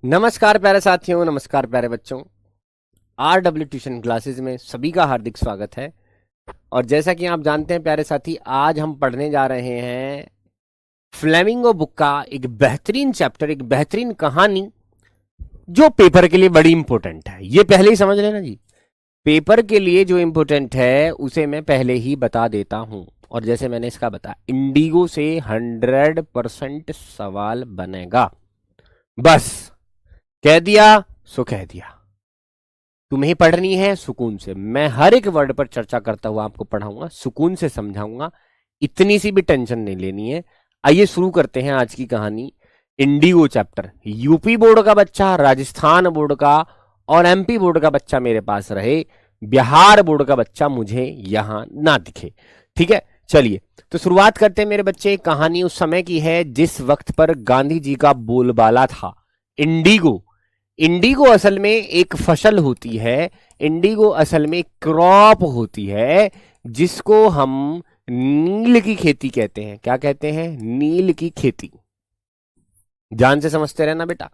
नमस्कार प्यारे साथियों, नमस्कार प्यारे बच्चों। RW ट्यूशन क्लासेस में सभी का हार्दिक स्वागत है। और जैसा कि आप जानते हैं प्यारे साथी, आज हम पढ़ने जा रहे हैं फ्लेमिंगो बुक का एक बेहतरीन चैप्टर, एक बेहतरीन कहानी जो पेपर के लिए बड़ी इंपॉर्टेंट है। ये पहले ही समझ लेना जी, पेपर के लिए जो इंपॉर्टेंट है उसे मैं पहले ही बता देता हूं। और जैसे मैंने इसका बताया, इंडिगो से 100% सवाल बनेगा। बस कह दिया सो कह दिया, तुम्हें पढ़नी है सुकून से। मैं हर एक वर्ड पर चर्चा करता हुआ आपको पढ़ाऊंगा, सुकून से समझाऊंगा, इतनी सी भी टेंशन नहीं लेनी है। आइए शुरू करते हैं आज की कहानी। Indigo chapter. यूपी बोर्ड का बच्चा, राजस्थान बोर्ड का और एमपी बोर्ड का बच्चा मेरे पास रहे, बिहार बोर्ड का बच्चा मुझे यहां ना दिखे। ठीक है, चलिए तो शुरुआत करते हैं मेरे बच्चे। कहानी उस समय की है जिस वक्त पर गांधी जी का बोलबाला था। इंडिगो, इंडिगो असल में एक फसल होती है, इंडिगो असल में क्रॉप होती है जिसको हम नील की खेती कहते हैं। क्या कहते हैं? नील की खेती। ध्यान से समझते रहना बेटा,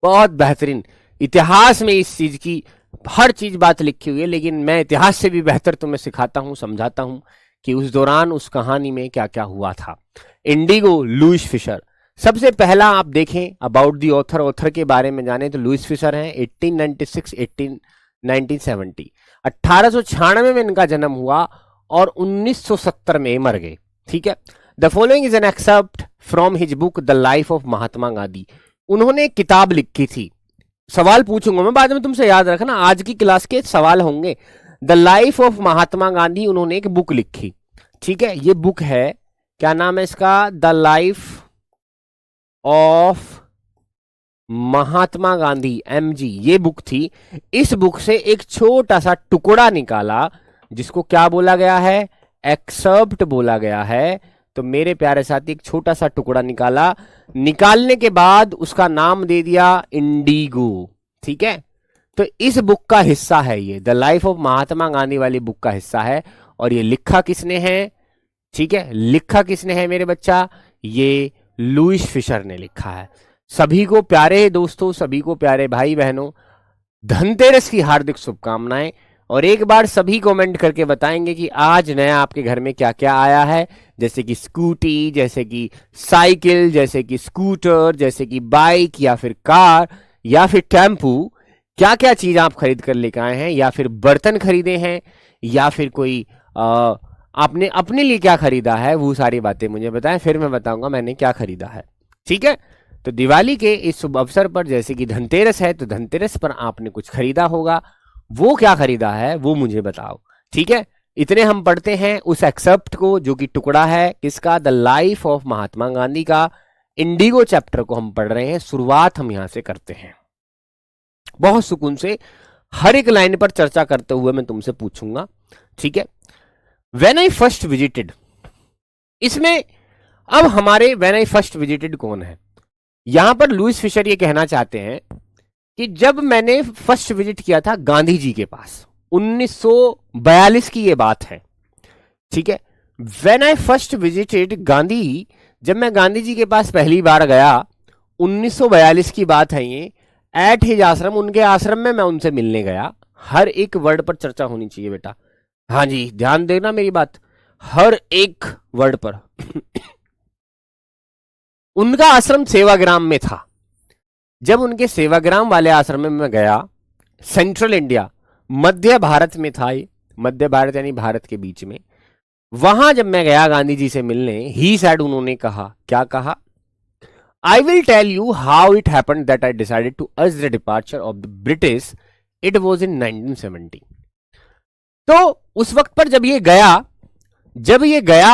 बहुत बेहतरीन। इतिहास में इस चीज की हर चीज बात लिखी हुई है, लेकिन मैं इतिहास से भी बेहतर तुम्हें सिखाता हूं, समझाता हूं कि उस दौरान उस कहानी में क्या क्या हुआ था। Indigo, Louis Fischer. सबसे पहला आप देखें अबाउट दी ऑथर, ऑथर के बारे में जाने तो लुईस फिशर हैं। 1996 1896 में इनका जन्म हुआ और 1970 में मर गए। ठीक है। The following is an except from his book the life of Mahatma Gandhi. उन्होंने एक किताब लिखी थी। सवाल पूछूंगा मैं बाद में, तुमसे याद रखना, आज की क्लास के सवाल होंगे। The life of Mahatma Gandhi, उन्होंने एक बुक लिखी। ठीक है, ये बुक है, क्या नाम है इसका? The life of Mahatma Gandhi, MG, ये बुक थी। इस बुक से एक छोटा सा टुकड़ा निकाला जिसको क्या बोला गया है? एक्सर्प्ट बोला गया है। तो मेरे प्यारे साथी, एक छोटा सा टुकड़ा निकाला, निकालने के बाद उसका नाम दे दिया इंडिगो। ठीक है, तो इस बुक का हिस्सा है ये, the life of Mahatma Gandhi वाली बुक का हिस्सा है। और ये लिखा किसने है? ठीक है, लिखा किसने है मेरे बच्चा? ये लुईस फिशर ने लिखा है। सभी को प्यारे दोस्तों, सभी को प्यारे भाई बहनों, धनतेरस की हार्दिक शुभकामनाएं। और एक बार सभी कमेंट करके बताएंगे कि आज नया आपके घर में क्या क्या आया है, जैसे कि स्कूटी, जैसे कि साइकिल, जैसे कि स्कूटर, जैसे कि बाइक या फिर कार या फिर टेम्पू। क्या क्या चीज आप खरीद कर लेकर आए हैं, या फिर बर्तन खरीदे हैं, या फिर कोई आपने अपने लिए क्या खरीदा है, वो सारी बातें मुझे बताएं, फिर मैं बताऊंगा मैंने क्या खरीदा है। ठीक है, तो दिवाली के इस शुभ अवसर पर, जैसे कि धनतेरस है, तो धनतेरस पर आपने कुछ खरीदा होगा, वो क्या खरीदा है वो मुझे बताओ। ठीक है, इतने हम पढ़ते हैं उस एक्सेप्ट को, जो कि टुकड़ा है किसका? The life of Mahatma Gandhi का। इंडिगो चैप्टर को हम पढ़ रहे हैं। शुरुआत हम यहां से करते हैं बहुत सुकून से, हर एक लाइन पर चर्चा करते हुए मैं तुमसे पूछूंगा। ठीक है, व्हेन आई फर्स्ट विजिटेड, इसमें अब हमारे व्हेन आई फर्स्ट विजिटेड कौन है? यहां पर लुईस फिशर ये कहना चाहते हैं कि जब मैंने फर्स्ट विजिट किया था गांधी जी के पास, 1942 की ये बात है। ठीक है, when I first visited Gandhi, जब मैं गांधी जी के पास पहली बार गया, 1942 की बात है ये। एट हिज आश्रम, उनके आश्रम में मैं उनसे मिलने गया। हर एक वर्ड पर चर्चा होनी चाहिए बेटा। हाँ जी, ध्यान देना मेरी बात, हर एक वर्ड पर। उनका आश्रम सेवाग्राम में था। जब उनके सेवाग्राम वाले आश्रम में मैं गया, सेंट्रल इंडिया, मध्य भारत में था ये, मध्य भारत यानी भारत के बीच में, वहां जब मैं गया गांधी जी से मिलने, ही सैड, उन्होंने कहा, क्या कहा? I will tell you how it happened that I decided to urge the departure of the British, it was in 1970। तो उस वक्त पर जब ये गया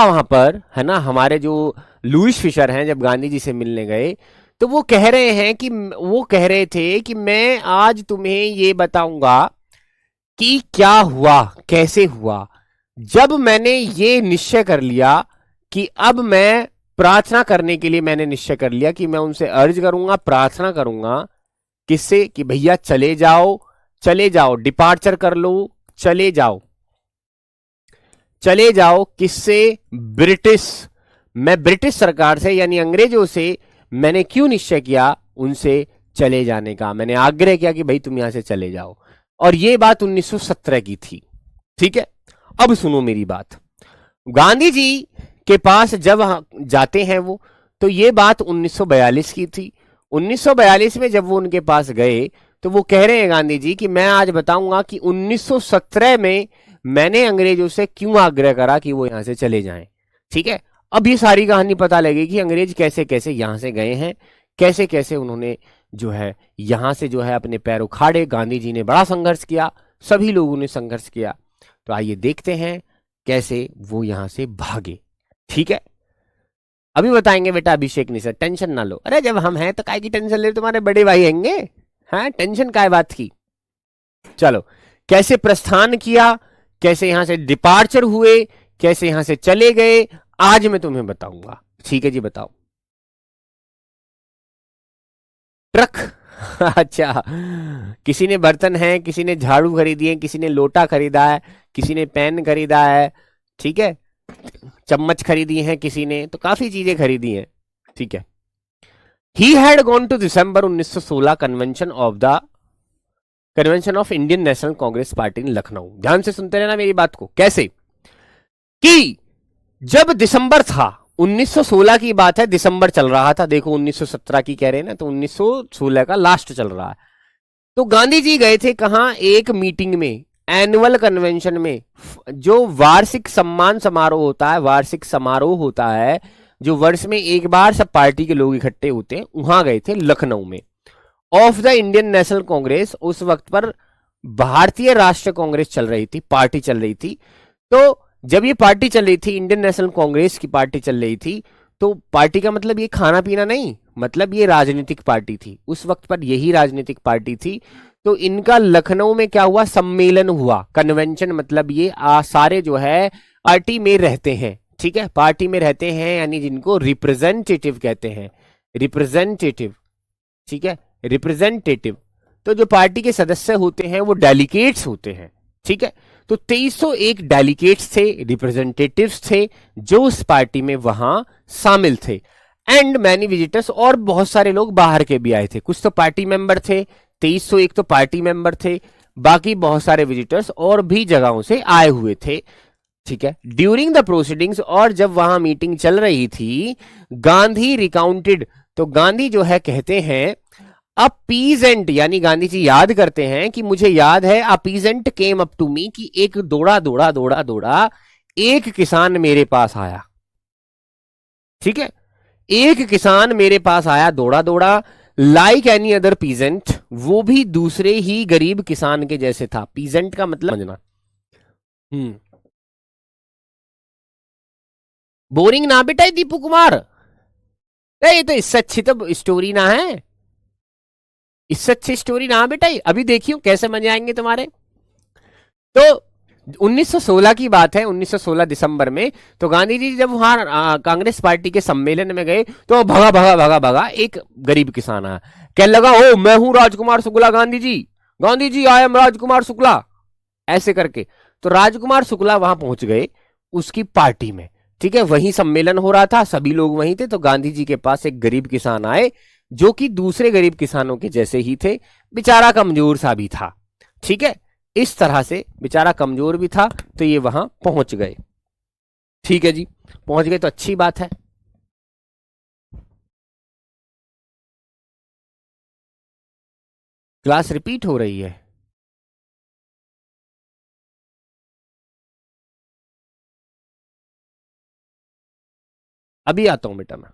वहां पर, है ना, हमारे जो लुईस फिशर हैं, जब गांधी जी से मिलने गए, तो वो कह रहे थे कि मैं आज तुम्हें ये बताऊंगा कि क्या हुआ, कैसे हुआ। जब मैंने ये निश्चय कर लिया कि अब मैं प्रार्थना करने के लिए, मैंने निश्चय कर लिया कि मैं उनसे अर्ज करूंगा, प्रार्थना करूंगा, किससे? कि भैया चले जाओ, डिपार्चर कर लो, चले जाओ। किससे? ब्रिटिश। मैं ब्रिटिश सरकार से यानी अंग्रेजों से मैंने क्यों निश्चय किया? उनसे चले जाने का, मैंने आग्रह किया कि भाई तुम यहां से चले जाओ। और ये बात 1917 की थी। ठीक है, अब सुनो मेरी बात। गांधी जी के पास जब जाते हैं वो, तो ये बात 1942 की थी। 1942 में जब वो उनके पास गए तो वो कह रहे हैं गांधी जी कि मैं आज बताऊंगा कि 1917 में मैंने अंग्रेजों से क्यों आग्रह करा कि वो यहां से चले जाएं। ठीक है, अब ये सारी कहानी पता लगेगी कि अंग्रेज कैसे कैसे यहां से गए हैं, कैसे कैसे उन्होंने जो है यहां से जो है अपने पैर उखाड़े। गांधी जी ने बड़ा संघर्ष किया, सभी लोगों ने संघर्ष किया। तो आइए देखते हैं कैसे वो यहां से भागे। ठीक है, अभी बताएंगे बेटा अभिषेक निशा, टेंशन ना लो। अरे जब हम हैं तो काय की टेंशन ले, तुम्हारे बड़े भाई हैंगे। हाँ, टेंशन काय बात की। चलो, कैसे प्रस्थान किया, कैसे यहां से डिपार्चर हुए, कैसे यहां से चले गए, आज मैं तुम्हें बताऊंगा। ठीक है जी, बताओ। ट्रक अच्छा, किसी ने बर्तन है, किसी ने झाड़ू खरीदी है, किसी ने लोटा खरीदा है, किसी ने पेन खरीदा है, ठीक है, चम्मच खरीदी है किसी ने, तो काफी चीजें खरीदी हैं। ठीक है, he had gone to December 1916 convention of Indian National Congress party in Lucknow. ध्यान से सुनते रहना मेरी बात को। कैसे कि जब दिसंबर था, 1916 की बात है, दिसंबर चल रहा था। देखो 1917 की कह रहे हैं ना, तो 1916 का लास्ट चल रहा है। तो गांधी जी गए थे कहां, एक मीटिंग में, एनुअल कन्वेंशन में, जो वार्षिक सम्मान समारोह होता है, वार्षिक समारोह होता है जो वर्ष में एक बार सब पार्टी के लोग इकट्ठे होते हैं, वहां गए थे लखनऊ में। Of the Indian National Congress, उस वक्त पर भारतीय राष्ट्रीय कांग्रेस चल रही थी, पार्टी चल रही थी। तो जब ये पार्टी चल रही थी, इंडियन नेशनल कांग्रेस की पार्टी चल रही थी, तो पार्टी का मतलब ये खाना पीना नहीं, मतलब ये राजनीतिक पार्टी थी। उस वक्त पर यही राजनीतिक पार्टी थी। तो इनका लखनऊ में क्या हुआ, सम्मेलन हुआ। कन्वेंशन मतलब ये सारे जो है पार्टी में रहते हैं। ठीक है, पार्टी में रहते हैं, यानी जिनको रिप्रेजेंटेटिव कहते हैं, रिप्रेजेंटेटिव। ठीक है, रिप्रेजेंटेटिव। तो जो पार्टी के सदस्य होते हैं वो डेलीगेट्स होते हैं। ठीक है, तो 2301 डेलीगेट्स थे, रिप्रेजेंटेटिव्स थे, जो उस पार्टी में वहां शामिल थे। एंड मैनी विजिटर्स, और बहुत सारे लोग बाहर के भी आए थे। कुछ तो पार्टी मेंबर थे, 2301 तो पार्टी मेंबर थे, बाकी बहुत सारे विजिटर्स और भी जगहों से आए हुए थे। ठीक है, ड्यूरिंग द प्रोसीडिंग्स, और जब वहां मीटिंग चल रही थी, गांधी रिकाउंटेड, तो गांधी जो है कहते हैं अ पीजेंट, यानी गांधी जी याद करते हैं कि मुझे याद है, a peasant came up to me, कि एक दौड़ा दौड़ा दौड़ा दौड़ा एक किसान मेरे पास आया। ठीक है, एक किसान मेरे पास आया दौड़ा दौड़ा, लाइक एनी अदर पीजेंट, वो भी दूसरे ही गरीब किसान के जैसे था। पीजेंट का मतलब समझना। बोरिंग ना बेटा दीपू कुमार, ये तो इससे अच्छी तो स्टोरी ना है, इससे अच्छी स्टोरी ना बेटा। अभी देखियो कैसे मजे आएंगे तुम्हारे। तो 1916 की बात है, 1916 दिसंबर में। तो गांधी जी जब वहां कांग्रेस पार्टी के सम्मेलन में गए, तो भगा भगा भगा भगा एक गरीब किसान आया, कहने लगा, ओ मैं हूं राजकुमार शुक्ला, गांधी जी आई एम राजकुमार शुक्ला, ऐसे करके। तो राजकुमार शुक्ला वहां पहुंच गए उसकी पार्टी में। ठीक है, वहीं सम्मेलन हो रहा था, सभी लोग वहीं थे। तो गांधी जी के पास एक गरीब किसान आए, जो कि दूसरे गरीब किसानों के जैसे ही थे, बेचारा कमजोर सा भी था। ठीक है, इस तरह से बेचारा कमजोर भी था, तो ये वहां पहुंच गए। ठीक है जी, पहुंच गए तो अच्छी बात है। क्लास रिपीट हो रही है। अभी आता हूं बेटा मैं।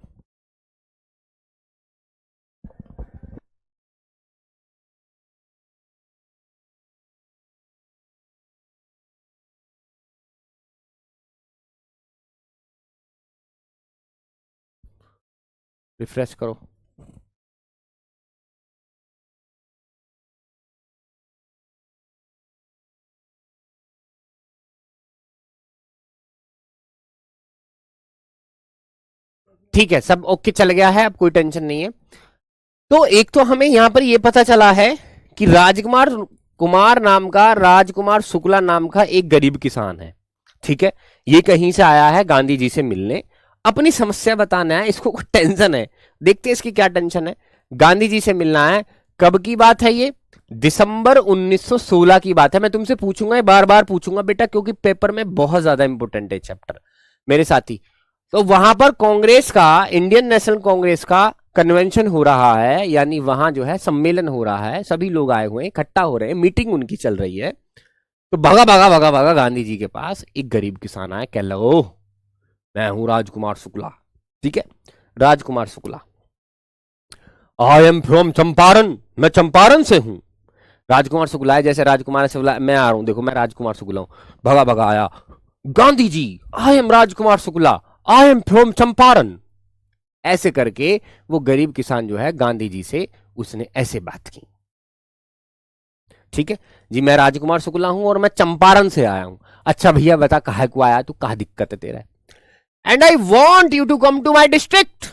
रिफ्रेश करो। ठीक है, सब ओके चल गया है, अब कोई टेंशन नहीं है। तो एक तो हमें यहां पर यह पता चला है कि राजकुमार शुक्ला नाम का एक गरीब किसान है। ठीक है, ये कहीं से आया है गांधी जी से मिलने, अपनी समस्या बताना है, इसको कुछ टेंशन है। देखते हैं इसकी क्या टेंशन है। गांधी जी से मिलना है, कब की बात है ये? दिसंबर 1916 की बात है। मैं तुमसे पूछूंगा, बार बार पूछूंगा बेटा, क्योंकि पेपर में बहुत ज्यादा इंपॉर्टेंट है चैप्टर मेरे साथी। तो वहां पर कांग्रेस का, इंडियन नेशनल कांग्रेस का कन्वेंशन हो रहा है, यानी वहां जो है सम्मेलन हो रहा है, सभी लोग आए हुए हैं, इकट्ठा हो रहे हैं, मीटिंग उनकी चल रही है। तो भागा भागा भागा भागा गांधी जी के पास एक गरीब किसान आया, कह लो मैं हूं राजकुमार शुक्ला, ठीक है, Rajkumar Shukla, I am from Champaran, मैं चंपारण से हूं। राजकुमार शुक्ला है, जैसे राजकुमार शुक्ला, मैं आ रहा हूं, देखो मैं राजकुमार शुक्ला हूं, भगा भगा आया, Gandhi ji I am Rajkumar Shukla, I am from Champaran. ऐसे करके वो गरीब किसान जो है गांधी जी से उसने ऐसे बात की, ठीक है जी, मैं राजकुमार शुक्ला हूं और मैं चंपारण से आया हूं। अच्छा भैया बता कहा को आया तू, कहा दिक्कत है तेरा? And I want you to come to my district,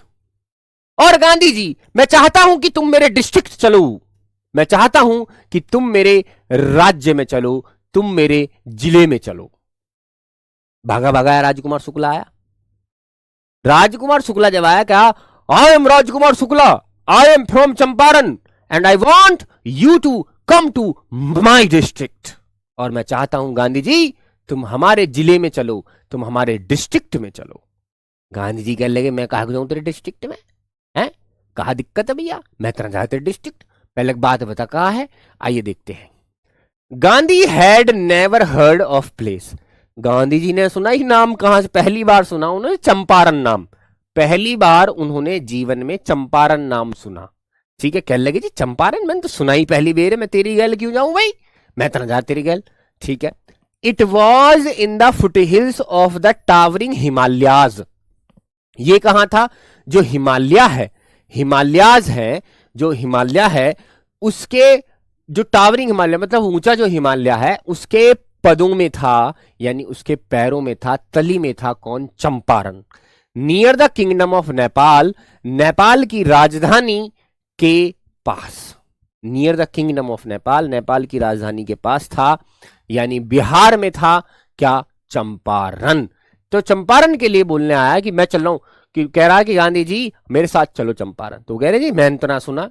और गांधी जी मैं चाहता हूं कि तुम मेरे डिस्ट्रिक्ट चलो, मैं चाहता हूं कि तुम मेरे राज्य में चलो, तुम मेरे जिले में चलो। भागा भागा राजकुमार शुक्ला आया। राजकुमार शुक्ला जब आया, क्या, I am Rajkumar Shukla, I am from Champaran and I want you to come to my district, और मैं चाहता हूं गांधी जी तुम हमारे जिले में चलो, तुम हमारे डिस्ट्रिक्ट में चलो। गांधी जी कहने लगे मैं कहा जाऊं तेरे डिस्ट्रिक्ट में, है कहा दिक्कत है भैया, मैं तेरा जाता तेरे डिस्ट्रिक्ट, पहले बात बता कहा है। आइए देखते हैं। Gandhi had never heard of place, Gandhi ji ने सुना ही नाम, कहां से पहली बार सुना उन्होंने? चंपारण नाम, पहली बार उन्होंने जीवन में चंपारण नाम सुना, ठीक है। कहने लगे जी चंपारण मैंने तो सुना ही पहली बार है, मैं तेरी गैल क्यों जाऊं भाई, मैं तो ना जा तेरी गैल, ठीक है। It was in the foothills of the towering Himalayas, ये कहां था? जो हिमालय है, हिमालयाज है, जो हिमालय है उसके, जो टावरिंग हिमालय मतलब ऊंचा जो हिमालय है उसके पदों में था, यानी उसके पैरों में था, तली में था कौन? Champaran. Near the kingdom of Nepal, Nepal की राजधानी के पास, near the kingdom of Nepal, Nepal की राजधानी के पास था, यानी बिहार में था क्या? चंपारण। तो चंपारण के लिए बोलने आया कि मैं चल रहा हूं, कि कह रहा है कि गांधी जी मेरे साथ चलो चंपारण। तो कह रहे जी मैंने तो ना सुना।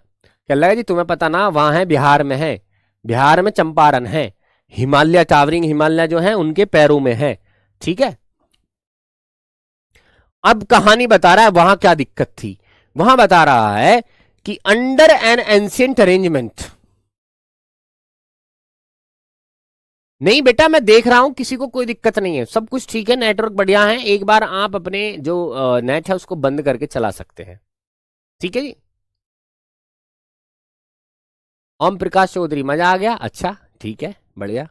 कह लगा जी तुम्हें पता ना, वहां है बिहार में है, बिहार में चंपारण है, हिमालय टावरिंग हिमालय जो है उनके पैरों में है, ठीक है। अब कहानी बता रहा है वहां क्या दिक्कत थी। वहां बता रहा है कि अंडर एन एंशिएंट अरेंजमेंट, नहीं बेटा मैं देख रहा हूं किसी को कोई दिक्कत नहीं है, सब कुछ ठीक है, नेटवर्क बढ़िया है। एक बार आप अपने जो नेट है उसको बंद करके चला सकते हैं, ठीक है जी। ओम प्रकाश चौधरी मजा आ गया, अच्छा ठीक है बढ़िया।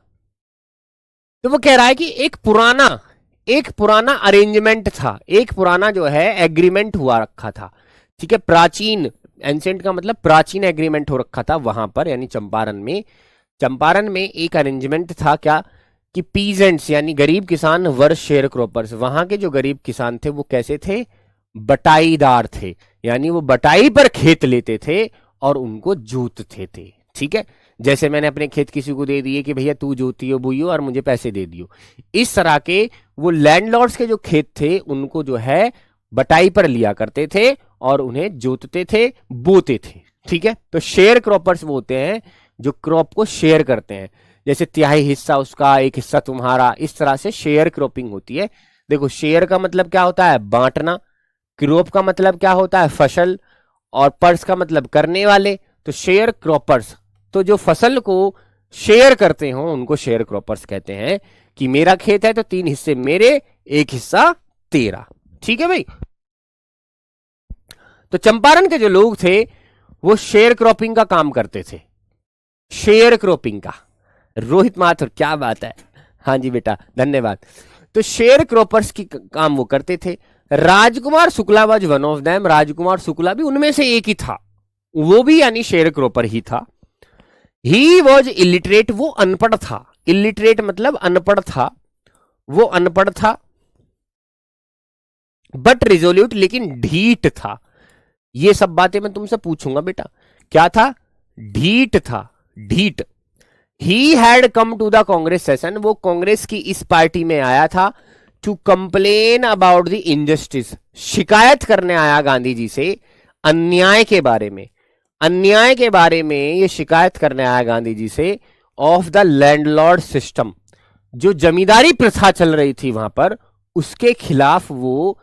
तो वो कह रहा है कि एक पुराना अरेंजमेंट था, एक पुराना जो है एग्रीमेंट हुआ रखा था, ठीक है। प्राचीन, एंशिएंट का मतलब प्राचीन एग्रीमेंट हो रखा था वहां पर, यानी चंपारण में। चंपारण में एक अरेंजमेंट था क्या? कि पीजेंट्स यानी गरीब किसान वर शेयर क्रॉपर्स, वहां के जो गरीब किसान थे वो कैसे थे? बटाईदार थे, यानी वो बटाई पर खेत लेते थे और उनको जोतते थे, ठीक है। जैसे मैंने अपने खेत किसी को दे दिए कि भैया तू जोतियो बोइयो और मुझे पैसे दे दियो, इस तरह के वो लैंडलॉर्ड्स के जो खेत थे उनको जो है बटाई पर लिया करते थे और उन्हें जोतते थे, बोते थे, ठीक है। तो शेयर क्रॉपर्स वो होते हैं जो क्रॉप को शेयर करते हैं, जैसे तिहाई हिस्सा उसका, एक हिस्सा तुम्हारा, इस तरह से शेयर क्रॉपिंग होती है। देखो शेयर का मतलब क्या होता है? बांटना। क्रॉप का मतलब क्या होता है? फसल। और पर्स का मतलब करने वाले। तो शेयर क्रॉपर्स, तो जो फसल को शेयर करते हो उनको शेयर क्रॉपर्स कहते हैं। कि मेरा खेत है तो 3 हिस्से मेरे, 1 हिस्सा तेरा, ठीक है भाई। तो चंपारण के जो लोग थे वो शेयर क्रॉपिंग का काम करते थे, शेयर क्रॉपिंग का। रोहित माथुर क्या बात है, हाँ जी बेटा धन्यवाद। तो शेयर क्रॉपर्स की काम वो करते थे। Rajkumar Shukla was one of them, Rajkumar Shukla भी उनमें से एक ही था, वो भी यानी शेयर क्रॉपर ही था। ही वॉज इलिटरेट, वो अनपढ़ था, इलिटरेट मतलब अनपढ़ था, वो अनपढ़ था। बट रिजोल्यूट, लेकिन ढीठ था। ये सब बातें मैं तुमसे पूछूंगा बेटा, क्या था? ढीठ था, ढीठ। He had come to the Congress session, वो कांग्रेस की इस पार्टी में आया था। To complain about the injustice, शिकायत करने आया गांधी जी से अन्याय के बारे में। अन्याय के बारे में ये शिकायत करने आया गांधी जी से ऑफ द लैंडलॉर्ड सिस्टम, जो जमींदारी प्रथा चल रही थी वहां पर, उसके खिलाफ वो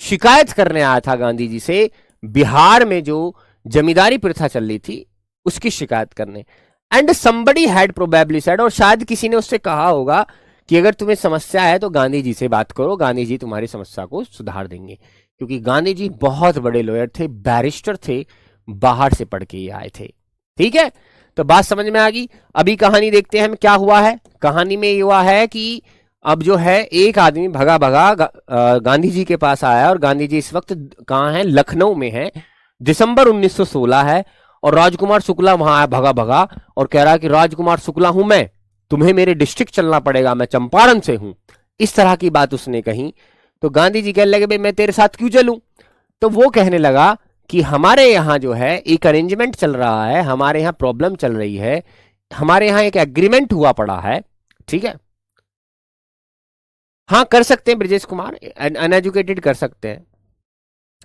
शिकायत करने आया था गांधी जी से। बिहार में जो जमींदारी प्रथा चल रही थी उसकी शिकायत करने। And somebody had probably said, और शायद किसी ने उससे कहा होगा कि अगर तुम्हें समस्या है तो गांधी जी से बात करो, गांधी जी तुम्हारी समस्या को सुधार देंगे। क्योंकि गांधी जी बहुत बड़े लॉयर थे, बैरिस्टर थे, बाहर से पढ़ के आए थे। ठीक है, तो बात समझ में आ गई। अभी कहानी देखते हैं क्या हुआ है। कहानी में ये हुआ है कि अब जो है एक आदमी भगा भगा गांधी जी के पास आया, और गांधी जी इस वक्त कहाँ है, लखनऊ में है। दिसंबर 1916 है, और राजकुमार शुक्ला वहां आया भगा भगा और कह रहा है कि राजकुमार शुक्ला हूं मैं, तुम्हें मेरे डिस्ट्रिक्ट चलना पड़ेगा, मैं चंपारण से हूं। इस तरह की बात उसने कही। तो गांधी जी कहने लगे भाई मैं तेरे साथ क्यों चलूं। तो वो कहने लगा कि हमारे यहाँ जो है एक अरेंजमेंट चल रहा है, हमारे यहाँ प्रॉब्लम चल रही है, हमारे यहाँ एक एग्रीमेंट हुआ पड़ा है। ठीक है, हाँ कर सकते हैं ब्रजेश कुमार, अनएजुकेटेड कर सकते हैं,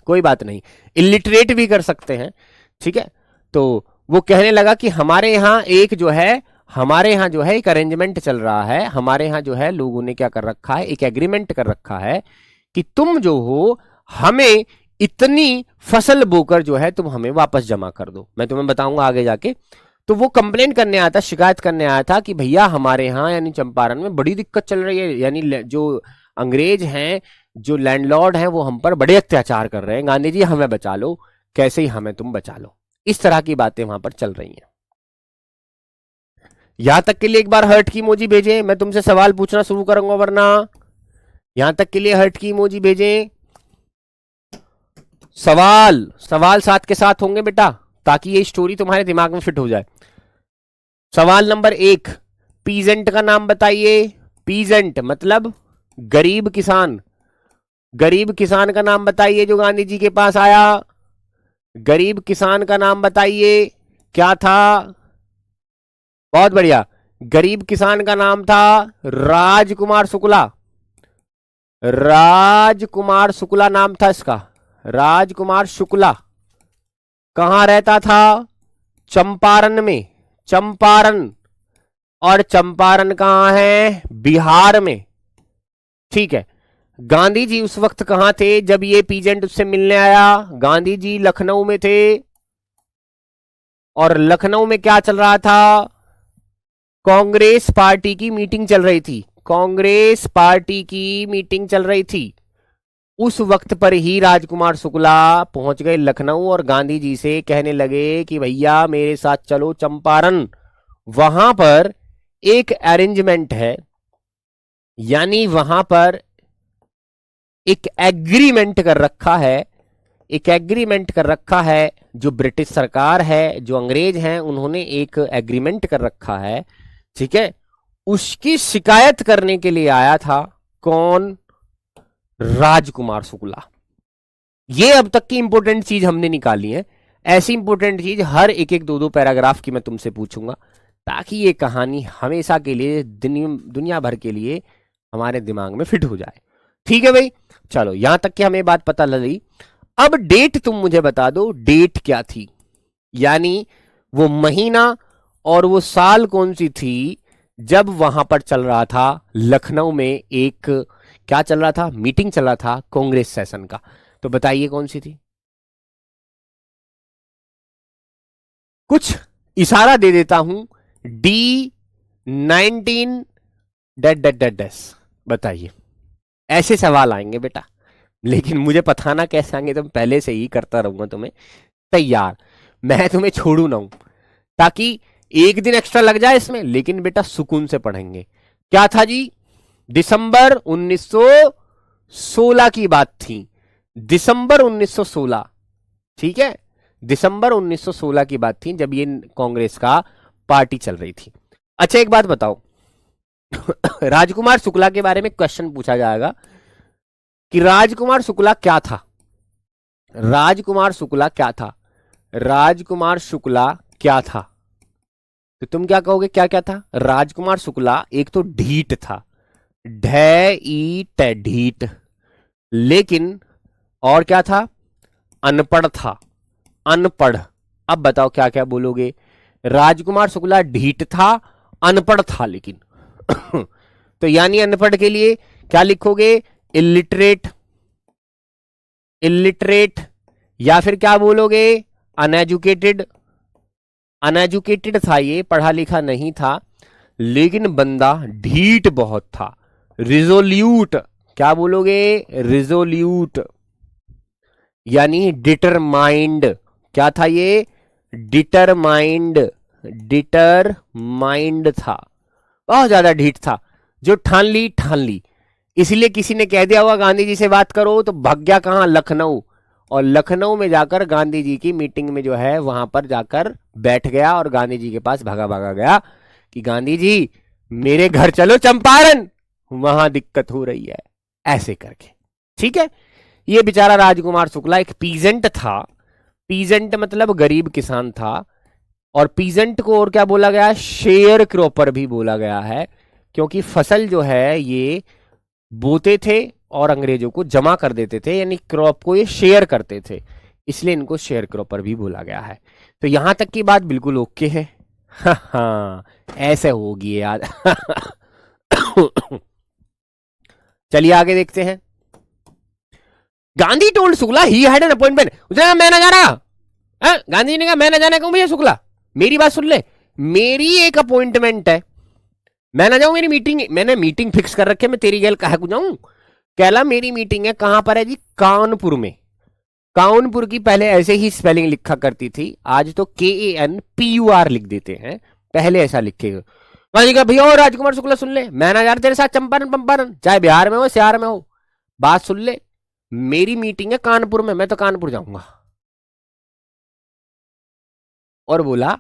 कोई बात नहीं, इलिटरेट भी कर सकते हैं। ठीक है, तो वो कहने लगा कि हमारे यहाँ एक जो है, हमारे यहाँ जो है एक अरेंजमेंट चल रहा है, हमारे यहाँ जो है लोगों ने क्या कर रखा है, एक एग्रीमेंट कर रखा है कि तुम जो हो हमें इतनी फसल बोकर जो है तुम हमें वापस जमा कर दो। मैं तुम्हें बताऊंगा आगे जाके। तो वो कंप्लेन करने आया था, शिकायत करने आया था कि भैया हमारे यहाँ यानी चंपारण में बड़ी दिक्कत चल रही है, यानी जो अंग्रेज हैं, जो लैंडलॉर्ड हैं, वो हम पर बड़े अत्याचार कर रहे हैं, गांधी जी हमें बचा लो, कैसे ही हमें तुम बचा लो। इस तरह की बातें वहां पर चल रही हैं। यहां तक के लिए एक बार हर्ट की इमोजी भेजें, मैं तुमसे सवाल पूछना शुरू करूंगा, वरना यहां तक के लिए हर्ट की इमोजी भेजें। सवाल सवाल साथ के साथ होंगे बेटा, ताकि ये स्टोरी तुम्हारे दिमाग में फिट हो जाए। सवाल नंबर 1, पीजेंट का नाम बताइए। पीजेंट मतलब गरीब किसान। गरीब किसान का नाम बताइए जो गांधी जी के पास आया। गरीब किसान का नाम बताइए, क्या था? बहुत बढ़िया, गरीब किसान का नाम था राजकुमार शुक्ला। राजकुमार शुक्ला नाम था इसका, राजकुमार शुक्ला। कहां रहता था? चंपारण में। चंपारण, और चंपारण कहां है? बिहार में। ठीक है, गांधी जी उस वक्त कहां थे जब ये पीजेंट उससे मिलने आया? गांधी जी लखनऊ में थे, और लखनऊ में क्या चल रहा था? कांग्रेस पार्टी की मीटिंग चल रही थी। कांग्रेस पार्टी की मीटिंग चल रही थी। उस वक्त पर ही राजकुमार शुक्ला पहुंच गए लखनऊ, और गांधी जी से कहने लगे कि भैया मेरे साथ चलो चंपारण, वहां पर एक अरेंजमेंट है, यानी वहां पर एक एग्रीमेंट कर रखा है, एक एग्रीमेंट कर रखा है। जो ब्रिटिश सरकार है, जो अंग्रेज हैं, उन्होंने एक एग्रीमेंट कर रखा है। ठीक है, उसकी शिकायत करने के लिए आया था। कौन? राजकुमार शुक्ला। ये अब तक की इंपॉर्टेंट चीज हमने निकाली है। ऐसी इंपॉर्टेंट चीज हर एक एक 2-2 पैराग्राफ की मैं तुमसे पूछूंगा, ताकि ये कहानी हमेशा के लिए, दुनिया भर के लिए हमारे दिमाग में फिट हो जाए। ठीक है भाई, चलो यहां तक कि हमें बात पता लगी। अब डेट तुम मुझे बता दो, डेट क्या थी, यानी वो महीना और वो साल कौन सी थी जब वहां पर चल रहा था लखनऊ में एक, क्या चल रहा था? मीटिंग चल रहा था कांग्रेस सेशन का। तो बताइए कौन सी थी? कुछ इशारा दे देता हूं, D19 date date date date. बताइए, ऐसे सवाल आएंगे बेटा, लेकिन मुझे पता कैसे आएंगे, तो पहले से ही करता रहूंगा तुम्हें तैयार। मैं तुम्हें छोड़ू ना हूं, ताकि एक दिन एक्स्ट्रा लग जाए इसमें, लेकिन बेटा सुकून से पढ़ेंगे। क्या था जी? दिसंबर 1916 की बात थी। दिसंबर 1916, ठीक है, दिसंबर 1916 की बात थी जब ये कांग्रेस का पार्टी चल रही थी। अच्छा एक बात बताओ, राजकुमार शुक्ला के बारे में क्वेश्चन पूछा जाएगा कि राजकुमार शुक्ला क्या था? राजकुमार शुक्ला क्या था? राजकुमार शुक्ला क्या था? तो तुम क्या कहोगे, क्या क्या था? राजकुमार शुक्ला एक तो ढीठ था, ढीठ, लेकिन और क्या था? अनपढ़ था, अनपढ़। अब बताओ क्या क्या बोलोगे। राजकुमार शुक्ला ढीठ था, अनपढ़ था लेकिन तो यानी अनपढ़ के लिए क्या लिखोगे, इलिटरेट, इलिटरेट, या फिर क्या बोलोगे, अनएजुकेटेड। अनएजुकेटेड था, ये पढ़ा लिखा नहीं था, लेकिन बंदा ढीठ बहुत था। रिजोल्यूट, क्या बोलोगे, रिजोल्यूट, यानी डिटरमाइंड। क्या था ये, डिटरमाइंड, डिटरमाइंड था, बहुत ज्यादा ढीठ था, जो ठान ली ठान ली। इसलिए किसी ने कह दिया होगा गांधी जी से बात करो तो भाग गया कहां, लखनऊ, और लखनऊ में जाकर गांधी जी की मीटिंग में जो है वहां पर जाकर बैठ गया और गांधी जी के पास भागा भागा गया कि गांधी जी मेरे घर चलो चंपारण, वहां दिक्कत हो रही है, ऐसे करके। ठीक है, ये बेचारा राजकुमार शुक्ला एक पीजेंट था। पीजेंट मतलब गरीब किसान था, और पीजेंट को और क्या बोला गया, शेयर क्रॉपर भी बोला गया है, क्योंकि फसल जो है ये बोते थे और अंग्रेजों को जमा कर देते थे, यानी क्रॉप को ये शेयर करते थे, इसलिए इनको शेयर क्रॉपर भी बोला गया है। तो यहां तक की बात बिल्कुल ओके है। हाँ, ऐसे होगी याद। चलिए आगे देखते हैं। Gandhi told Shukla he had an appointment, उसने मैं ना जा रहा। गांधी जी ने कहा मैं ना जाने कहूं भैया शुक्ला, मेरी बात सुन ले, मेरी एक अपॉइंटमेंट है, मैं ना जाऊं, मेरी मीटिंग, मैंने मीटिंग फिक्स कर रखी है, मैं तेरी गैल कहा को जाऊं। कहला मेरी मीटिंग है, कहां पर है जी, कानपुर में। कानपुर की पहले ऐसे ही स्पेलिंग लिखा करती थी, आज तो KANPUR लिख देते हैं, पहले ऐसा लिखेगा। गांधी का भैया, और राजकुमार शुक्ला सुन ले, मैं ना जा रहा तेरे साथ चंपारण पंपारण, चाहे बिहार में हो सियार में हो, बात सुन ले, मेरी मीटिंग है कानपुर में, मैं तो कानपुर जाऊंगा। और बोला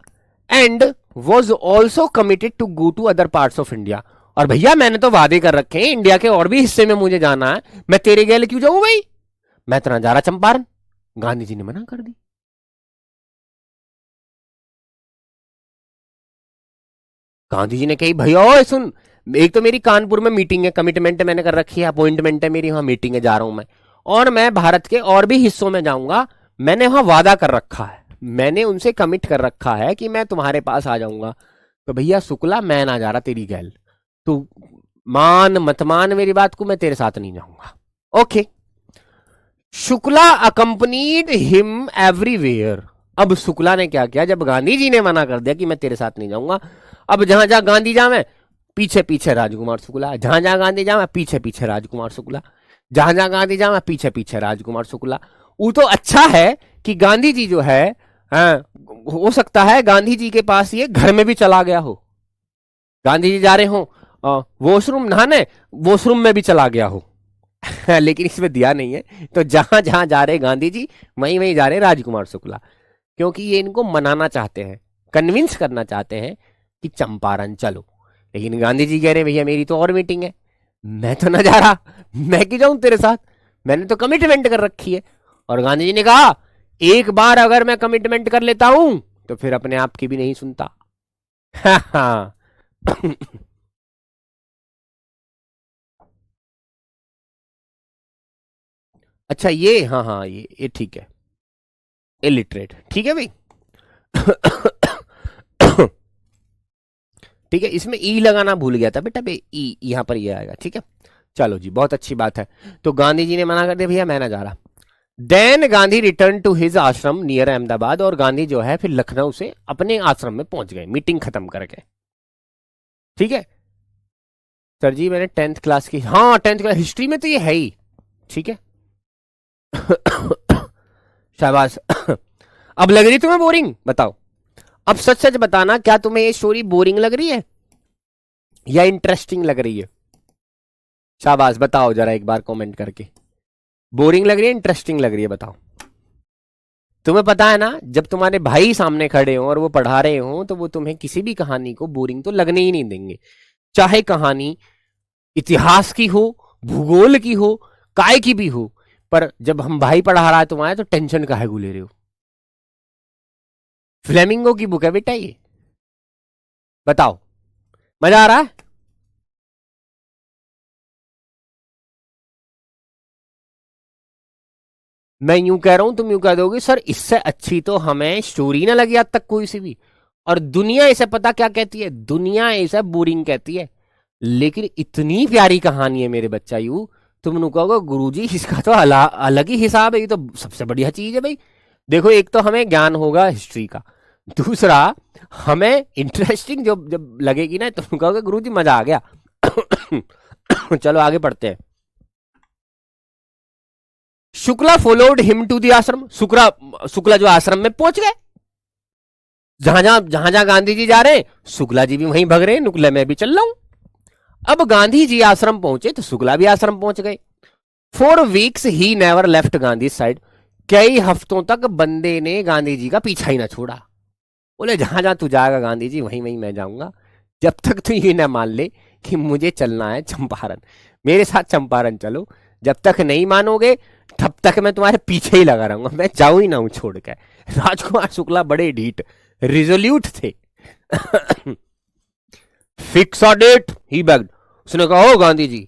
and was also committed to go to other parts of India, और भैया मैंने तो वादे कर रखे हैं इंडिया के और भी हिस्से में मुझे जाना है, मैं तेरे गेल क्यों जाऊं भाई, मैं तो ना जा रहा चंपारण। गांधी जी ने मना कर दी। गांधी जी ने कही भैया ओए सुन, एक तो मेरी कानपुर में मीटिंग है, कमिटमेंट मैंने कर रखी है, अपॉइंटमेंट है मेरी, वहां मीटिंग है, जा रहा हूं मैं, और मैं भारत के और भी हिस्सों में जाऊंगा, मैंने वहां वादा कर रखा है, मैंने उनसे कमिट कर रखा है कि मैं तुम्हारे पास आ जाऊंगा। तो भैया शुक्ला मैं ना जा रहा तेरी गैल, तो मान मत मान मेरी बात को, मैं तेरे साथ नहीं जाऊंगा। Okay, Shukla accompanied him everywhere. अब शुक्ला ने क्या किया, जब गांधी जी ने मना कर दिया कि मैं तेरे साथ नहीं जाऊंगा, अब जहां जहां गांधी जावे पीछे पीछे राजकुमार शुक्ला, जहां जहां गांधी जावे पीछे पीछे राजकुमार शुक्ला, जहां जहां गांधी जावे पीछे पीछे राजकुमार शुक्ला। वो तो अच्छा है कि गांधी जी जो है, हाँ, हो सकता है गांधी जी के पास ये घर में भी चला गया हो, गांधी जी जा रहे हो वॉशरूम नहाने, वॉशरूम में भी चला गया हो। लेकिन इसमें दिया नहीं है, तो जहां जहां जा रहे गांधी जी वहीं वहीं जा रहे राजकुमार शुक्ला, क्योंकि ये इनको मनाना चाहते हैं, कन्विंस करना चाहते हैं कि चंपारण चलो। लेकिन गांधी जी कह रहे भैया मेरी तो और मीटिंग है, मैं तो ना जा रहा, मैं क्यों जाऊं तेरे साथ, मैंने तो कमिटमेंट कर रखी है। और गांधी जी ने कहा एक बार अगर मैं कमिटमेंट कर लेता हूं तो फिर अपने आप की भी नहीं सुनता। हाँ। अच्छा ये, हाँ हाँ, ये ठीक है, इलिटरेट, ठीक है भाई। ठीक है, इसमें ई लगाना भूल गया था बेटा, बे ई यहां पर ये आएगा, ठीक है। चलो जी, बहुत अच्छी बात है। तो गांधी जी ने मना कर दिया भैया मैं ना जा रहा। Then Gandhi return to his ashram near Ahmedabad, और गांधी जो है फिर लखनऊ से अपने आश्रम में पहुंच गए मीटिंग खत्म करके। ठीक है सर जी, मैंने 10th क्लास की, हाँ 10th क्लास हिस्ट्री में तो ये है ही। ठीक है। शाबाश। अब लग रही तुम्हें बोरिंग, बताओ, अब सच सच बताना, क्या तुम्हें ये स्टोरी बोरिंग लग रही है या इंटरेस्टिंग लग रही है? शाबाश, बताओ जरा एक बार कमेंट करके, बोरिंग लग रही है इंटरेस्टिंग लग रही है, बताओ। तुम्हें पता है ना, जब तुम्हारे भाई सामने खड़े हो और वो पढ़ा रहे हो तो वो तुम्हें किसी भी कहानी को बोरिंग तो लगने ही नहीं देंगे, चाहे कहानी इतिहास की हो, भूगोल की हो, काय की भी हो। पर जब हम भाई पढ़ा रहा है तुम्हारे, तो टेंशन काहे को ले रहे हो? फ्लेमिंगो की बुक है बेटा ये, बताओ, मजा आ रहा है? मैं यूं कह रहा हूं, तुम यूं कह दोगे सर इससे अच्छी तो हमें स्टोरी ना लगी आज तक कोई सी भी। और दुनिया इसे पता क्या कहती है, दुनिया इसे बोरिंग कहती है। लेकिन इतनी प्यारी कहानी है मेरे बच्चा, यू तुम कहोगे गुरुजी इसका तो अलग ही हिसाब है, ये तो सबसे बढ़िया चीज है भाई। देखो एक तो हमें ज्ञान होगा हिस्ट्री का, दूसरा हमें इंटरेस्टिंग जब लगेगी ना, तुम कहोगे गुरुजी मजा आ गया। चलो आगे पढ़ते हैं। Shukla followed him to the ashram. Shukla जो आश्रम में पहुंच गए, जहां जहां गांधी जी जा रहे हैं शुक्ला जी भी वहीं भग रहे हैं, नुकले में भी चल रहा हूं। अब गांधी जी आश्रम पहुंचे तो शुक्ला भी आश्रम पहुंच गए। 4 weeks he never left Gandhi side. कई हफ्तों तक बंदे ने गांधी जी का पीछा ही ना छोड़ा। बोले जहां जहां तू जाएगा गांधी जी वहीं वहीं मैं जाऊंगा, जब तक तू ये ना मान ले कि मुझे चलना है चंपारण, मेरे साथ चंपारण चलो। जब तक नहीं मानोगे तब तक मैं तुम्हारे पीछे ही लगा रहूंगा, मैं जाऊं ही ना हूं छोड़ के। राजकुमार शुक्ला बड़े ढीठ रिजोल्यूट थे। Fix a date he bagged. उसने कहा हो गांधी जी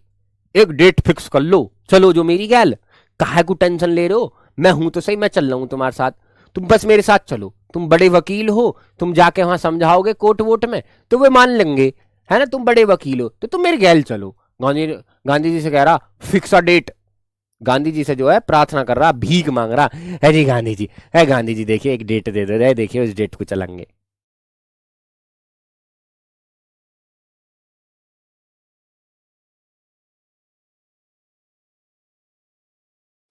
एक डेट फिक्स कर लो, चलो जो मेरी गैल, काहे को टेंशन ले रहे हो, मैं हूं तो सही, मैं चल रहा हूं तुम्हारे साथ, तुम बस मेरे साथ चलो, तुम बड़े वकील हो, तुम जाके वहां समझाओगे कोर्ट वोट में तो वे मान लेंगे, है ना, तुम बड़े वकील हो तो तुम मेरे गैल चलो। गांधी जी से कह रहा fix a date. Gandhi ji से जो है प्रार्थना कर रहा, भीख मांग रहा है जी गांधी जी, है गांधी जी देखिए एक डेट दे दो, देखिए उस डेट को चलेंगे।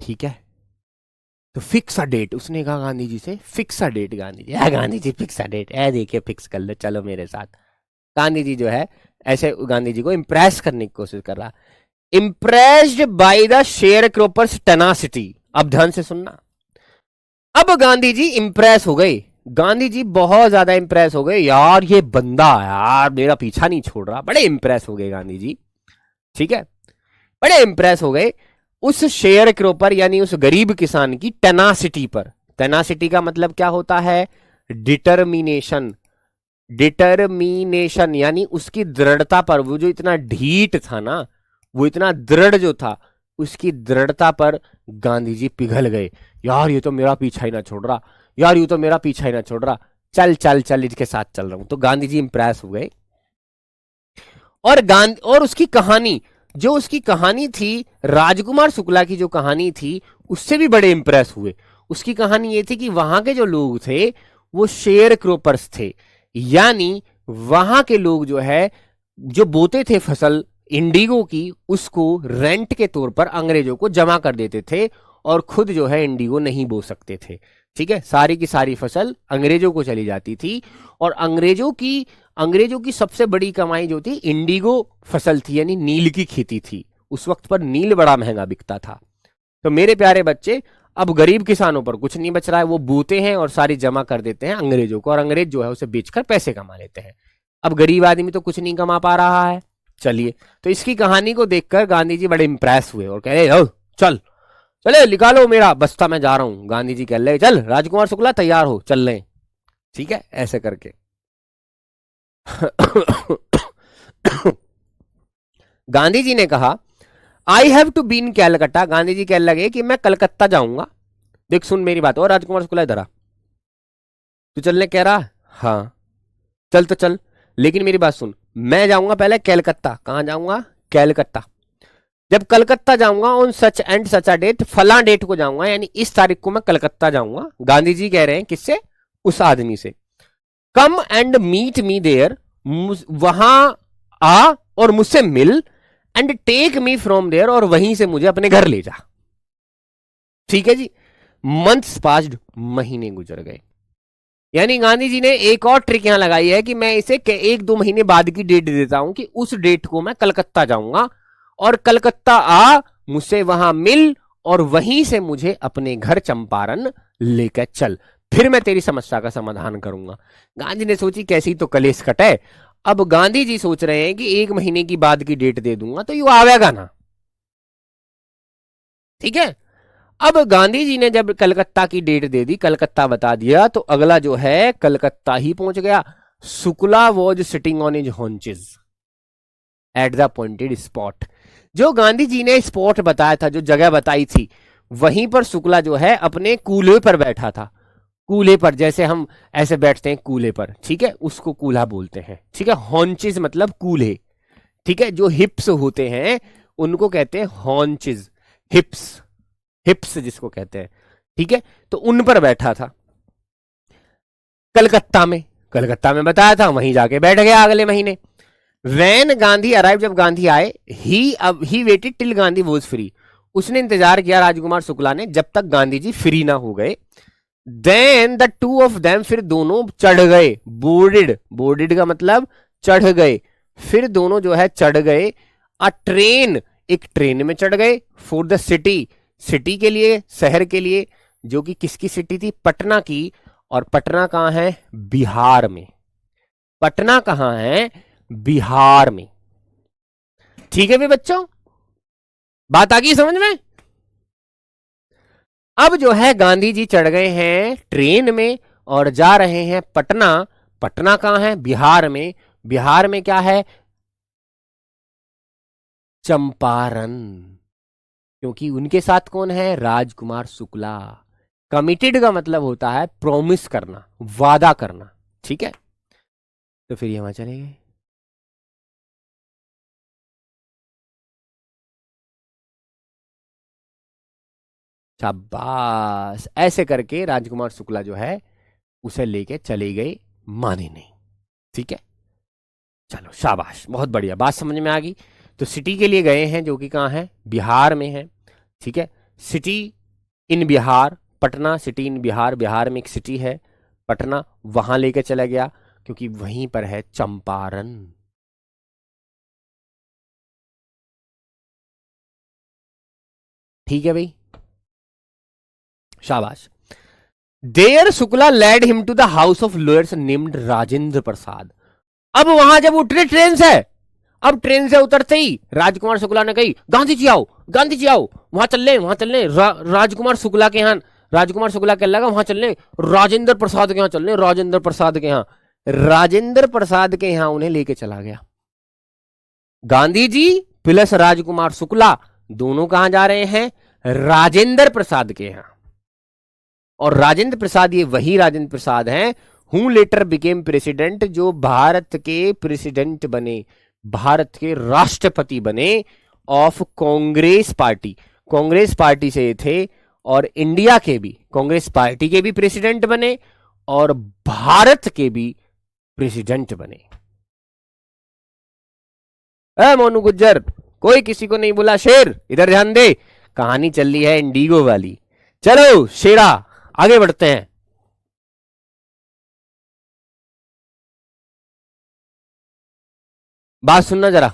ठीक है, तो फिक्स अ डेट उसने कहा गांधी जी से, fix a date. Gandhi ji है Gandhi ji fix a date है, देखिए फिक्स कर लो चलो मेरे साथ। गांधी जी जो है ऐसे गांधी जी को इंप्रेस करने की कोशिश कर रहा। Impressed by the share क्रोपर्स tenacity. अब ध्यान से सुनना। अब गांधी जी इंप्रेस हो गए, गांधी जी बहुत ज्यादा इंप्रेस हो गए, यार ये बंदा यार मेरा पीछा नहीं छोड़ रहा, बड़े इंप्रेस हो गए गांधी जी। ठीक है, बड़े इंप्रेस हो गए उस शेयर क्रोपर यानी उस गरीब किसान की टेनासिटी पर। टेनासिटी का मतलब क्या होता है, डिटर्मिनेशन। डिटर्मिनेशन यानी उसकी दृढ़ता पर, वो जो इतना ढीठ था ना, वो इतना दृढ़ जो था, उसकी दृढ़ता पर गांधी जी पिघल गए। यार ये तो मेरा पीछा ही ना छोड़ रहा, यार ये तो मेरा पीछा ही ना छोड़ रहा, चल चल चल इसके साथ चल रहा हूं। तो गांधी जी इंप्रेस हो गए। और उसकी कहानी, जो उसकी कहानी थी, राजकुमार शुक्ला की जो कहानी थी, उससे भी बड़े इंप्रेस हुए। उसकी कहानी ये थी कि वहां के जो लोग थे वो शेयर क्रोपर्स थे, यानी वहां के लोग जो है जो बोते थे फसल इंडिगो की, उसको रेंट के तौर पर अंग्रेजों को जमा कर देते थे और खुद जो है इंडिगो नहीं बो सकते थे। ठीक है, सारी की सारी फसल अंग्रेजों को चली जाती थी। और अंग्रेजों की सबसे बड़ी कमाई जो थी इंडिगो फसल थी, यानी नील की खेती थी। उस वक्त पर नील बड़ा महंगा बिकता था। तो मेरे प्यारे बच्चे, अब गरीब किसानों पर कुछ नहीं बच रहा है, वो बोते हैं और सारी जमा कर देते हैं अंग्रेजों को, और अंग्रेज जो है उसे बेचकर पैसे कमा लेते हैं। अब गरीब आदमी तो कुछ नहीं कमा पा रहा है। चलिए, तो इसकी कहानी को देखकर गांधी जी बड़े इंप्रेस हुए और कह रहे चल चले निकालो मेरा बस्ता, मैं जा रहा हूं। गांधी जी कह रहे चल राजकुमार शुक्ला तैयार हो चल रहे। ठीक है, ऐसे करके गांधी जी ने कहा I have to be in Calcutta. Gandhi ji कहने लगे कि मैं कलकत्ता जाऊंगा। देख सुन मेरी बात, और राजकुमार शुक्ला इधर आ, तू चलने कह रहा, हाँ चल तो चल, लेकिन मेरी बात सुन, मैं जाऊंगा पहले कैलकत्ता। कहां जाऊंगा, कैलकत्ता। जब कलकत्ता जाऊंगा on such and such a date, फला डेट को जाऊंगा, यानी इस तारीख को मैं कलकत्ता जाऊंगा। गांधी जी कह रहे हैं किससे, उस आदमी से। Come and meet me there, वहां आ और मुझसे मिल, and take me from there, और वहीं से मुझे अपने घर ले जा। ठीक है जी। मंथ्स पास्ड, महीने गुजर गए। यानी गांधी जी ने एक और ट्रिक यहां लगाई है कि मैं इसे 1-2 महीने बाद की डेट देता हूं कि उस डेट को मैं कलकत्ता जाऊंगा, और कलकत्ता आ, मुझसे वहां मिल, और वहीं से मुझे अपने घर चंपारण लेकर चल, फिर मैं तेरी समस्या का समाधान करूंगा। गांधी ने सोची कैसी तो कलेश कटे। अब गांधी जी सोच रहे हैं कि 1 महीने की बाद की डेट दे दूंगा तो यू आवेगा ना। ठीक है, अब गांधी जी ने जब कलकत्ता की डेट दे दी, कलकत्ता बता दिया, तो अगला जो है कलकत्ता ही पहुंच गया। Shukla was sitting on his haunches at the appointed spot. जो गांधी जी ने स्पॉट बताया था, जो जगह बताई थी, वहीं पर शुक्ला जो है अपने कूल्हे पर बैठा था। कूल्हे पर, जैसे हम ऐसे बैठते हैं कूल्हे पर, ठीक है, उसको कूल्हा बोलते हैं, ठीक है। हॉन्चेस मतलब कूल्हे, ठीक है। जो हिप्स होते हैं उनको कहते हैं हॉन्चेस, हिप्स, हिप्स जिसको कहते हैं, ठीक है। तो उन पर बैठा था कलकत्ता में। कलकत्ता में बताया था, वहीं जाके बैठ गया अगले महीने। वैन गांधी अराइव, जब गांधी आए, he waited till Gandhi was free, उसने इंतजार किया राजकुमार शुक्ला ने जब तक गांधी जी फ्री ना हो गए। Then the two of them, फिर दोनों चढ़ गए, बोर्डेड, बोर्डेड का मतलब चढ़ गए, फिर दोनों जो है चढ़ गए अ ट्रेन, एक ट्रेन में चढ़ गए, फॉर द सिटी, सिटी के लिए, शहर के लिए, जो कि किसकी सिटी थी, पटना की। और पटना कहां है, बिहार में। पटना कहां है, बिहार में, ठीक है भी बच्चों, बात आ गई समझ में। अब जो है गांधी जी चढ़ गए हैं ट्रेन में और जा रहे हैं पटना। पटना कहां है, बिहार में। बिहार में क्या है, चंपारण, क्योंकि उनके साथ कौन है, राजकुमार शुक्ला। कमिटेड का मतलब होता है प्रॉमिस करना, वादा करना, ठीक है। तो फिर ये वहां चले गए। शाबाश, ऐसे करके राजकुमार शुक्ला जो है उसे लेके चले गए, माने नहीं, ठीक है। चलो शाबाश, बहुत बढ़िया, बात समझ में आ गई। तो सिटी के लिए गए हैं जो कि कहाँ है, बिहार में है, ठीक है। City in Bihar, Patna city in Bihar, Bihar में एक सिटी है पटना, वहां लेके चला गया क्योंकि वहीं पर है चंपारण। ठीक है भाई, शाबाश। There Shukla led him to the house of lawyers named Rajendra Prasad. अब वहां जब उतरे ट्रेन से, अब ट्रेन से उतरते ही राजकुमार शुक्ला ने कही, गांधी जी आओ, गांधी जी आओ, वहां चल ले, वहां चल ले, राजकुमार शुक्ला के यहाँ, राजकुमार शुक्ला कहने लगा वहां चलने, राजेंद्र प्रसाद के यहाँ चलने, राजेंद्र प्रसाद के यहाँ। राजेंद्र प्रसाद के यहाँ उन्हें लेके चला गया। गांधी जी प्लस राजकुमार शुक्ला दोनों कहां जा रहे हैं, राजेंद्र प्रसाद के यहाँ। और राजेंद्र प्रसाद ये वही राजेंद्र प्रसाद हैं हु लेटर बिकेम प्रेसिडेंट, जो भारत के प्रेसिडेंट बने, भारत के राष्ट्रपति बने of Congress party. Congress party से थे और इंडिया के भी, कांग्रेस पार्टी के भी प्रेसिडेंट बने और भारत के भी प्रेसिडेंट बने। मोनू गुज्जर, कोई किसी को नहीं बोला शेर, इधर ध्यान दे, कहानी चल रही है इंडिगो वाली। चलो शेरा, आगे बढ़ते हैं। बात सुनना जरा।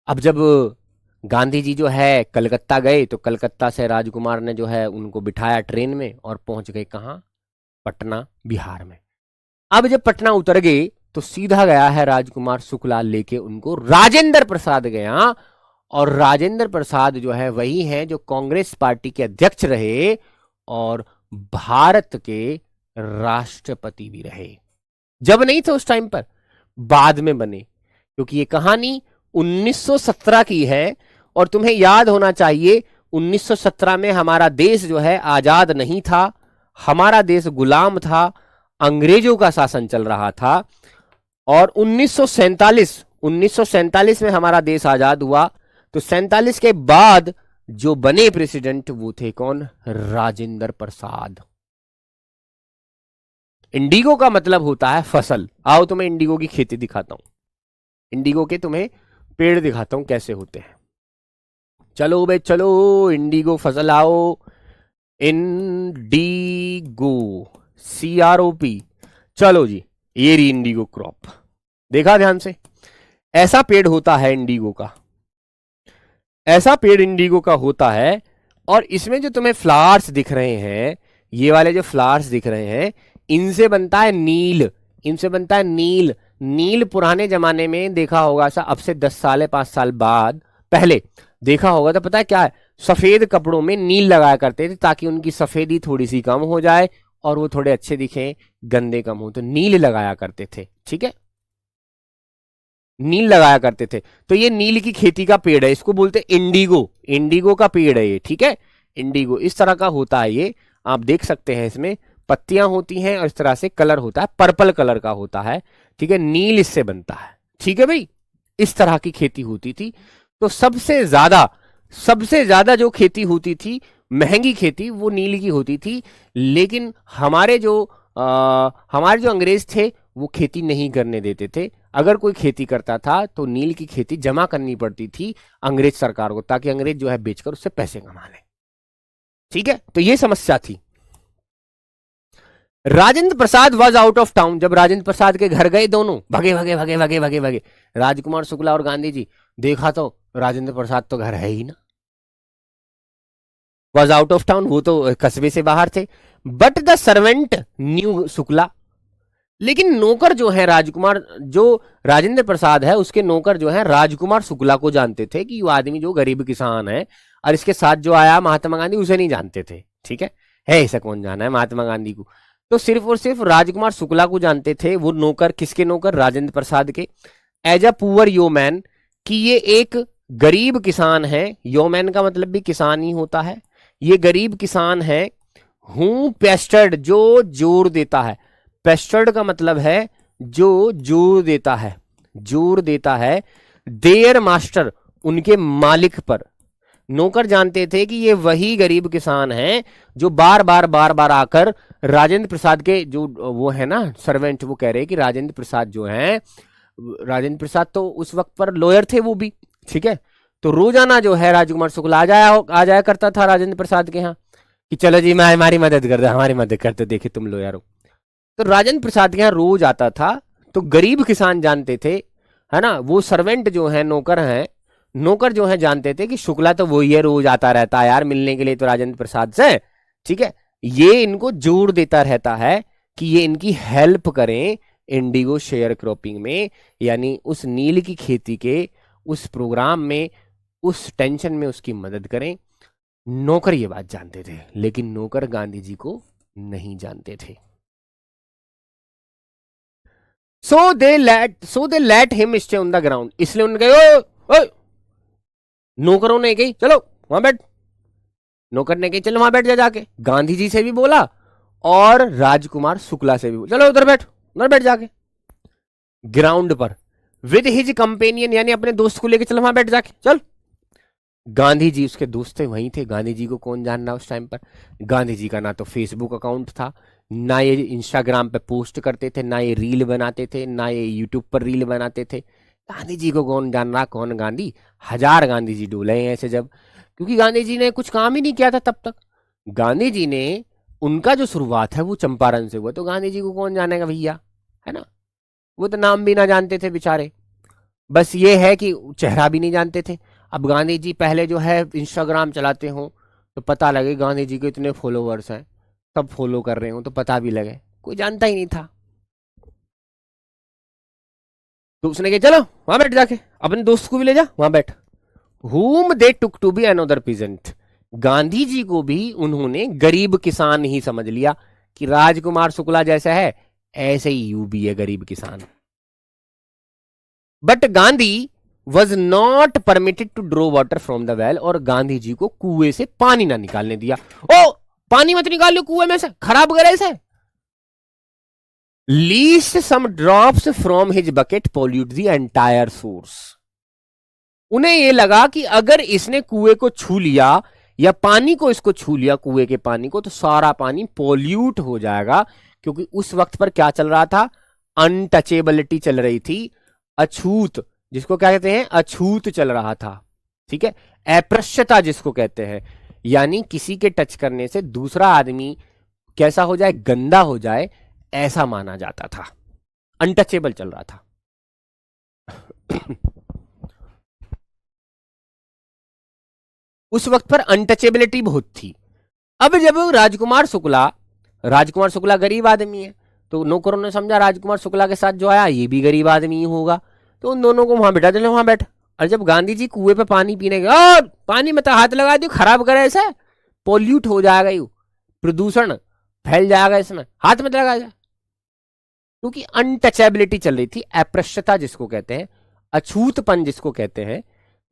अब जब गांधी जी जो है कलकत्ता गए तो कलकत्ता से राजकुमार ने जो है उनको बिठाया ट्रेन में और पहुंच गए कहां, पटना बिहार में। अब जब पटना उतर गए तो सीधा गया है राजकुमार शुक्ला लेके उनको राजेंद्र प्रसाद गया। और राजेंद्र प्रसाद जो है वही हैं जो कांग्रेस पार्टी के अध्यक्ष रहे और भारत के राष्ट्रपति भी रहे। जब नहीं थे उस टाइम पर, बाद में बने, क्योंकि ये कहानी 1917 की है। और तुम्हें याद होना चाहिए 1917 में हमारा देश जो है आजाद नहीं था, हमारा देश गुलाम था, अंग्रेजों का शासन चल रहा था। और 1947 में हमारा देश आजाद हुआ। तो 47 के बाद जो बने प्रेसिडेंट वो थे कौन, राजेंद्र प्रसाद। इंडिगो का मतलब होता है फसल। आओ तुम्हें इंडिगो की खेती दिखाता हूं, इंडिगो के तुम्हें पेड़ दिखाता हूं कैसे होते हैं। चलो बे चलो, इंडिगो फसल आओ, इंडिगो CROP। चलो जी, ये रही इंडिगो क्रॉप, देखा ध्यान से, ऐसा पेड़ होता है इंडिगो का, ऐसा पेड़ इंडिगो का होता है। और इसमें जो तुम्हें फ्लावर्स दिख रहे हैं, ये वाले जो फ्लावर्स दिख रहे हैं, इनसे बनता है नील, इनसे बनता है नील। नील पुराने जमाने में देखा होगा सा, अब से 10 साल है 5 साल बाद, पहले देखा होगा तो पता है क्या है, सफेद कपड़ों में नील लगाया करते थे ताकि उनकी सफेदी थोड़ी सी कम हो जाए और वो थोड़े अच्छे दिखें, गंदे कम हो, तो नील लगाया करते थे, ठीक है। नील लगाया करते थे। तो ये नील की खेती का पेड़ है, इसको बोलते हैं इंडिगो, इंडिगो का पेड़ है ये, ठीक है। इंडिगो इस तरह का होता है ये, आप देख सकते हैं इसमें पत्तियां होती हैं और इस तरह से कलर होता है, पर्पल कलर का होता है, ठीक है। नील इससे बनता है, ठीक है भाई। इस तरह की खेती होती थी। तो सबसे ज्यादा जो खेती होती थी, महंगी खेती, वो नील की होती थी। लेकिन हमारे जो अंग्रेज थे वो खेती नहीं करने देते थे। अगर कोई खेती करता था तो नील की खेती जमा करनी पड़ती थी अंग्रेज सरकार को, ताकि अंग्रेज जो है बेचकर उससे पैसे कमा ले, ठीक है। तो ये समस्या थी। Rajendra Prasad was out of town, जब राजेंद्र प्रसाद के घर गए दोनों, भगे भगे भगे भगे भगे भगे, राजकुमार शुक्ला और गांधी जी, देखा तो राजेंद्र प्रसाद तो घर है ही ना, वॉज आउट ऑफ टाउन, वो तो कस्बे से बाहर थे। But the servant new Shukla, लेकिन नौकर जो है राजकुमार, जो राजेंद्र प्रसाद है उसके नौकर जो है राजकुमार शुक्ला को जानते थे कि वो आदमी जो गरीब किसान है, और इसके साथ जो आया महात्मा गांधी उसे नहीं जानते थे, ठीक है ऐसा कौन जाना है महात्मा गांधी को। तो सिर्फ और सिर्फ राजकुमार शुक्ला को जानते थे वो नौकर, किसके नौकर, राजेंद्र प्रसाद के। एज अ पुअर योमैन, कि ये एक गरीब किसान है, योमैन का मतलब भी किसान ही होता है, ये गरीब किसान है। हूं पेस्टर्ड, जो जोर देता है, पेस्टर्ड का मतलब है जो जोर देता है, जोर देता है देयर मास्टर, उनके मालिक पर। नौकर जानते थे कि ये वही गरीब किसान हैं जो बार बार आकर राजेंद्र प्रसाद के जो वो है ना सर्वेंट, वो कह रहे हैं कि राजेंद्र प्रसाद जो हैं, राजेंद्र प्रसाद तो उस वक्त पर लॉयर थे वो भी, ठीक है। तो रोजाना जो है राजकुमार शुक्ला आ जाया करता था राजेंद्र प्रसाद के यहाँ कि चलो जी मैं हमारी मदद कर दो, हमारी मदद करते, देखिए तुम लॉयर हो। तो राजेंद्र प्रसाद के यहाँ रोज आता था। तो गरीब किसान जानते थे, है ना, वो सर्वेंट जो है, नौकर हैं, नौकर जो है जानते थे कि शुक्ला तो वही है, रोज आता रहता है यार मिलने के लिए तो राजेंद्र प्रसाद से, ठीक है। ये इनको जोर देता रहता है कि ये इनकी हेल्प करें इंडिगो शेयर क्रॉपिंग में, यानी उस नील की खेती के उस प्रोग्राम में, उस टेंशन में उसकी मदद करें। नौकर ये बात जानते थे, लेकिन नौकर गांधी जी को नहीं जानते थे। So they let him stay on the ground, इसलिए उन्होंने कहा नौकरों ने कही चलो वहां बैठ, नौकर ने कही चलो वहां बैठ जा जाके, गांधी जी से भी बोला और राजकुमार शुक्ला से भी बोला चलो उधर बैठ जाके ग्राउंड पर, विद हिज कंपेनियन, यानी अपने दोस्त को लेके चलो वहां बैठ जाके चल। गांधी जी उसके दोस्त थे, वहीं थे, गांधी जी को कौन जानना उस टाइम पर। गांधी जी का ना तो फेसबुक अकाउंट था, ना ये इंस्टाग्राम पे पोस्ट करते थे, ना ये रील बनाते थे, ना ये यूट्यूब पर रील बनाते थे। गांधी जी को कौन जान रहा, कौन गांधी, हजार गांधी जी डोले हैं ऐसे जब, क्योंकि गांधी जी ने कुछ काम ही नहीं किया था तब तक। गांधी जी ने, उनका जो शुरुआत है वो चंपारण से हुआ, तो गांधी जी को कौन जानेगा भैया, है ना, वो तो नाम भी ना जानते थे बेचारे, बस ये है कि चेहरा भी नहीं जानते थे। अब गांधी जी पहले जो है इंस्टाग्राम चलाते हो तो पता लगे गांधी जी के इतने फॉलोवर्स हैं, सब फॉलो कर रहे हो तो पता भी लगे, कोई जानता ही नहीं था। तो उसने कहा चलो वहां बैठ जाके, अपने दोस्त को भी ले जा वहां बैठ। whom they took to be another peasant, Gandhi ji को भी उन्होंने गरीब किसान ही समझ लिया कि राजकुमार शुक्ला जैसा है ऐसे ही यू भी है गरीब किसान। But Gandhi was not permitted to draw water from the well, और गांधी जी को कुएं से पानी ना निकालने दिया। ओ पानी मत निकाल लो कुएं में से, खराब करे इसे। Least some drops from his bucket pollute the entire source, उन्हें यह लगा कि अगर इसने कुएं को छू लिया या पानी को इसको छू लिया, कुएं के पानी को, तो सारा पानी पोल्यूट हो जाएगा। क्योंकि उस वक्त पर क्या चल रहा था, अनटचेबिलिटी चल रही थी, अछूत, जिसको क्या कहते हैं, अछूत चल रहा था, ठीक है। अस्पृश्यता जिसको कहते हैं, यानी किसी के टच करने से दूसरा आदमी कैसा हो जाए, गंदा हो जाए, ऐसा माना जाता था, अनटचेबल चल रहा था। उस वक्त पर अनटचेबिलिटी बहुत थी। अब जब राजकुमार शुक्ला गरीब आदमी है, तो नौकरों ने समझा राजकुमार शुक्ला के साथ जो आया ये भी गरीब आदमी ही होगा, तो उन दोनों को वहां बैठा दे, वहां बैठ। और जब गांधी जी कुएं पे पानी पीने गए, पानी में तो हाथ लगा दियो, खराब करे ऐसा, पोल्यूट हो जाएगा, यू प्रदूषण फैल जाएगा, इसमें हाथ मत लगाया जाए। क्योंकि अनटचेबिलिटी चल रही थी, अस्पृश्यता जिसको कहते हैं, अछूतपन जिसको कहते हैं,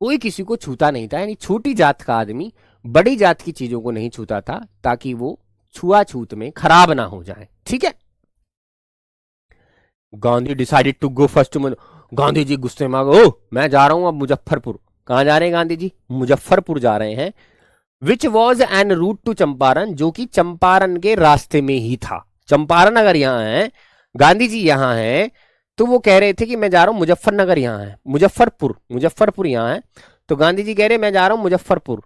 कोई किसी को छूता नहीं था, यानी छोटी जात का आदमी बड़ी जात की चीजों को नहीं छूता था ताकि वो छुआछूत में खराब ना हो जाए। ठीक है। Gandhi decided to go first to, Gandhi ji गुस्से में आ गए, ओ मैं जा रहा हूं अब मुजफ्फरपुर। कहां जा रहे हैं गांधी जी? मुजफ्फरपुर जा रहे हैं। Which was en route to Champaran, जो कि चंपारण के रास्ते में ही था। चंपारण अगर यहाँ है, गांधी जी यहाँ है, तो वो कह रहे थे कि मैं जा रहा हूं मुजफ्फरनगर, यहाँ है मुजफ्फरपुर, मुजफ्फरपुर यहाँ है, तो गांधी जी कह रहे मैं जा रहा हूं मुजफ्फरपुर,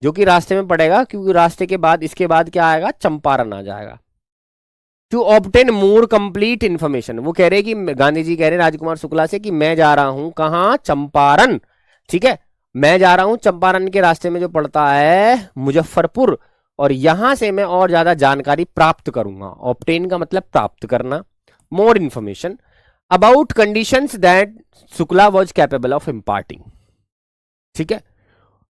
जो कि रास्ते में पड़ेगा, क्योंकि रास्ते के बाद इसके बाद क्या आएगा? चंपारण आ जाएगा। To obtain more complete information, वो कह रहे कि गांधी जी कह रहे राजकुमार शुक्ला से कि मैं जा रहा हूं कहां? चंपारण। ठीक है, मैं जा रहा हूं चंपारण के रास्ते में जो पड़ता है मुजफ्फरपुर, और यहां से मैं और ज्यादा जानकारी प्राप्त करूंगा। ऑब्टेन का मतलब प्राप्त करना, more information about conditions that Shukla was capable of imparting. ठीक है,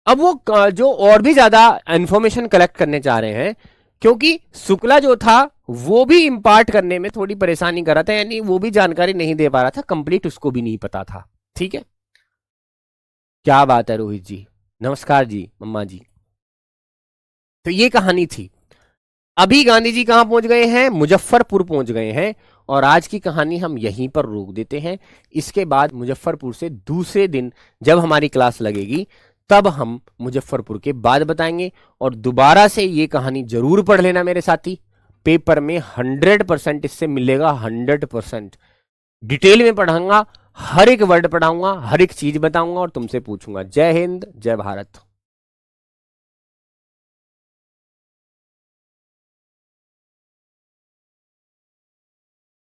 अब वो जो और भी ज्यादा इंफॉर्मेशन कलेक्ट करने चाह रहे हैं, क्योंकि शुक्ला जो था वो भी इंपार्ट करने में थोड़ी परेशानी कर रहा था, यानी वो भी जानकारी नहीं दे पा रहा था कंप्लीट, उसको भी नहीं पता था। ठीक है, क्या बात है रोहित जी, नमस्कार जी, मम्मा जी। तो ये कहानी थी। अभी गांधी जी कहां पहुंच गए हैं? मुजफ्फरपुर पहुंच गए हैं, और आज की कहानी हम यहीं पर रोक देते हैं। इसके बाद मुजफ्फरपुर से दूसरे दिन जब हमारी क्लास लगेगी तब हम मुजफ्फरपुर के बाद बताएंगे। और दोबारा से ये कहानी जरूर पढ़ लेना मेरे साथी, पेपर में 100% इससे मिलेगा, 100% डिटेल में पढ़ाऊंगा, हर एक वर्ड पढ़ाऊंगा, हर एक चीज बताऊंगा और तुमसे पूछूंगा। जय हिंद, जय भारत।